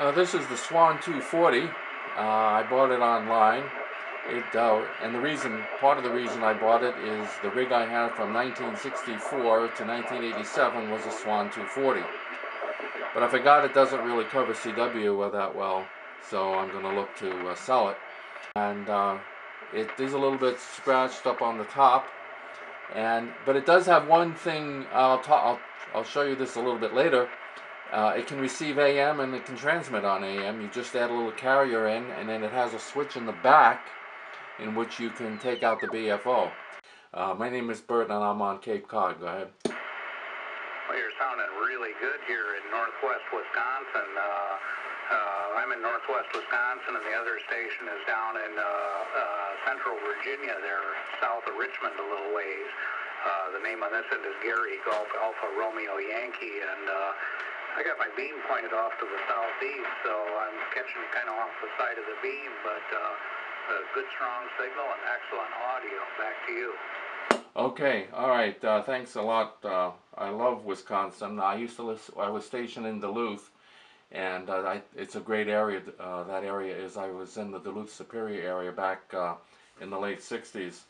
This is the Swan-240. I bought it online. And part of the reason I bought it is the rig I had from 1964 to 1987 was a Swan-240. But I forgot it doesn't really cover CW that well, so I'm going to look to sell it. And it is a little bit scratched up on the top, but it does have one thing. I'll show you this a little bit later. It can receive AM and it can transmit on AM. You just add a little carrier in, and then it has a switch in the back in which you can take out the BFO. My name is Bert and I'm on Cape Cod. Go ahead. Well, you're sounding really good here in northwest Wisconsin. I'm in northwest Wisconsin, and the other station is down in central Virginia there, south of Richmond a little ways. The name on this end is Gary, Golf Alpha Romeo Yankee, and I got my beam pointed off to the southeast, so I'm catching kind of off the side of the beam, but a good strong signal and excellent audio. Back to you. Okay, all right. Thanks a lot. I love Wisconsin. I was stationed in Duluth, and it's a great area. That area is. I was in the Duluth Superior area back in the late '60s.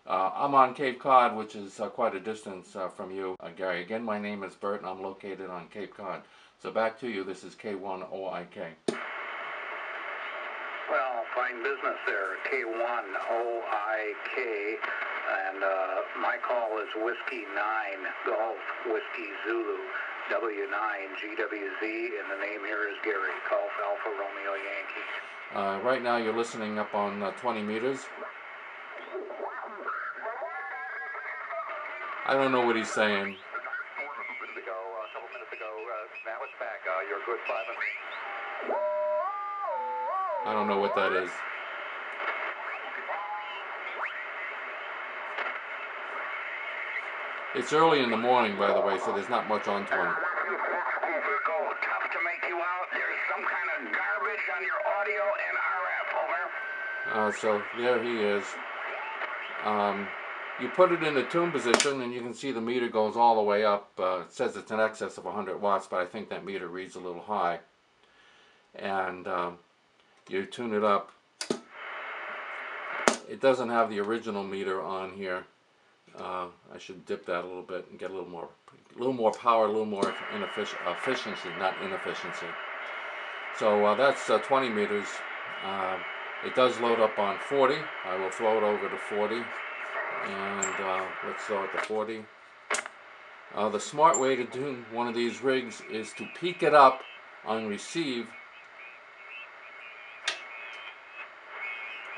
I'm on Cape Cod, which is quite a distance from you, Gary. Again, my name is Bert, and I'm located on Cape Cod. So back to you. This is K1OIK. Well, fine business there, K1OIK, and my call is Whiskey 9 Golf Whiskey Zulu W9 GWZ, and the name here is Gary, Golf Alpha Romeo Yankee. Right now you're listening up on 20 meters. I don't know what he's saying. A couple minutes ago, now it's back. You're good 5 minutes. I don't know what that is. It's early in the morning, by the way, so there's not much on 20. Tough to make you out. There's some kind of garbage on your audio and RF, over. So there he is. You put it in the tune position, and you can see the meter goes all the way up. It says it's in excess of 100 watts, but I think that meter reads a little high. And you tune it up. It doesn't have the original meter on here. I should dip that a little bit and get a little more power, a little more efficiency, not inefficiency. So that's 20 meters. It does load up on 40. I will throw it over to 40. And let's throw it to 40. The smart way to tune one of these rigs is to peak it up on receive,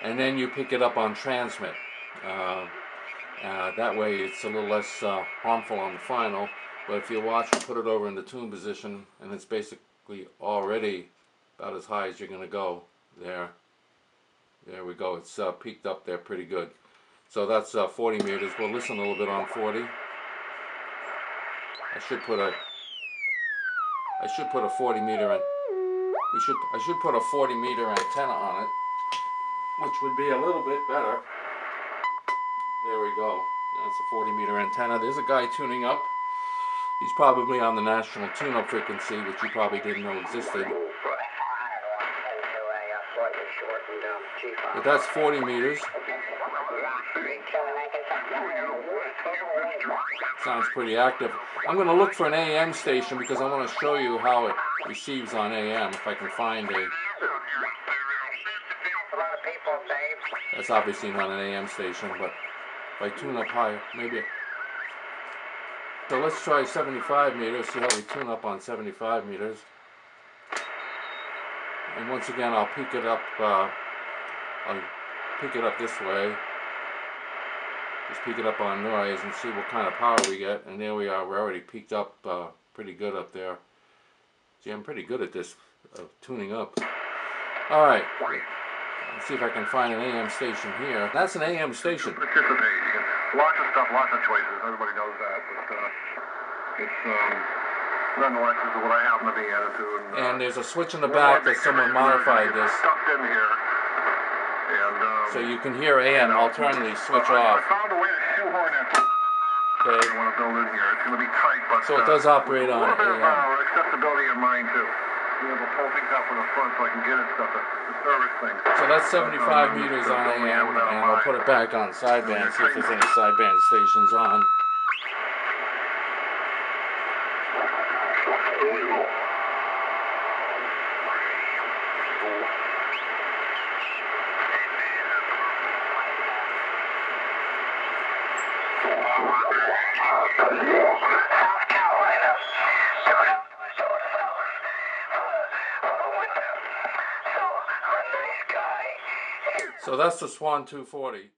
and then you pick it up on transmit. That way it's a little less harmful on the final. But if you watch, you put it over in the tune position, and it's basically already about as high as you're going to go. There we go. It's peaked up there pretty good. So that's 40 meters. We'll listen a little bit on 40. I should put a 40 meter in. I should put a 40 meter antenna on it, which would be a little bit better. There we go. That's a 40 meter antenna. There's a guy tuning up. He's probably on the national tune-up frequency, which you probably didn't know existed. But that's 40 meters. Sounds pretty active. I'm going to look for an AM station because I want to show you how it receives on AM, if I can find a... That's obviously not an AM station, but if I tune up higher, maybe... So let's try 75 meters, see how we tune up on 75 meters. And once again, I'll peak it up this way. Just peek it up on noise and see what kind of power we get. And there we are. We're already peaked up pretty good up there. See, I'm pretty good at this tuning up. All right. Let's see if I can find an AM station here. That's an AM station. Participate. Lots of stuff, lots of choices. Everybody knows that. But it's nonetheless, this is what I happen to be into. And there's a switch in the back that someone modified this. Stuffed in here. And, so you can hear AM alternately switch off. I found a way to shoehorn it. Okay. I want to build in here. It's going to be tight, but so it does operate on a little bit AM. of accessibility in mind too. be able to pull things out from the front so I can get it stuff to service things. So that's 75 meters on AM, and I'll put it back on sideband, see if there's any sideband stations on. So that's the Swan-240.